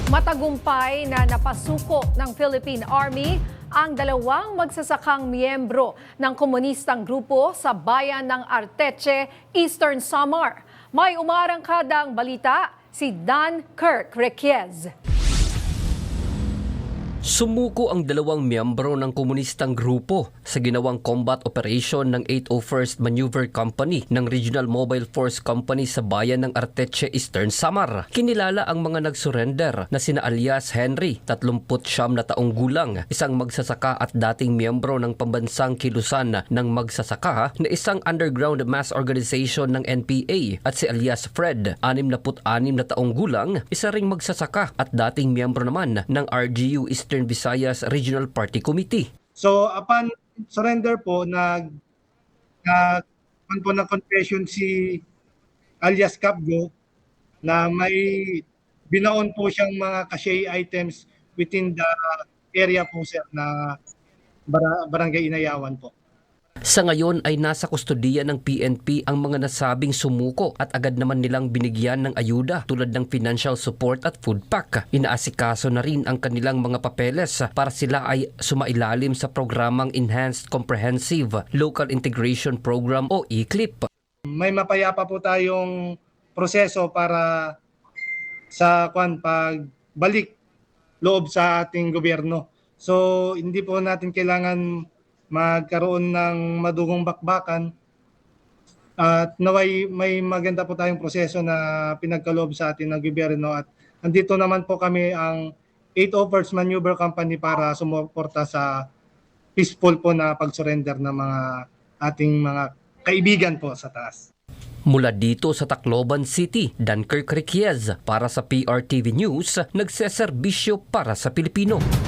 Matagumpay na napasuko ng Philippine Army ang dalawang magsasakang miyembro ng komunistang grupo sa bayan ng Arteche, Eastern Samar. May umarangkadang balita si Dan Kirk Requiez. Sumuko ang dalawang miyembro ng komunistang grupo sa ginawang combat operation ng 801st Maneuver Company ng Regional Mobile Force Company sa bayan ng Arteche, Eastern Samar. Kinilala ang mga nagsurrender na sina alias Henry, 39 na taong gulang, isang magsasaka at dating miyembro ng pambansang kilusan ng magsasaka na isang underground mass organization ng NPA, at si alias Fred, 66 na taong gulang, isa ring magsasaka at dating miyembro naman ng RGU Eastern Visayas Regional Party Committee. So upon surrender po, ng confession si alias Capgo na may binaon po siyang mga cache items within the area po sir na Barangay Inayawan po. Sa ngayon ay nasa kustodiya ng PNP ang mga nasabing sumuko at agad naman nilang binigyan ng ayuda tulad ng financial support at food pack. Inaasikaso na rin ang kanilang mga papeles para sila ay sumailalim sa programang Enhanced Comprehensive Local Integration Program o ECLIP. May mapayapa po tayong proseso para sa pagbalik loob sa ating gobyerno. So hindi po natin kailangan magkaroon ng madugong bakbakan at naway may maganda po tayong proseso na pinagkaloob sa atin ng gobyerno, at andito naman po kami ang 801st Maneuver Company para sumuporta sa peaceful po na pag-surrender ng mga ating mga kaibigan po sa taas. Mula dito sa Tacloban City, Dan Kirk Requiez para sa PRTV News, nagseserbisyo para sa Pilipino.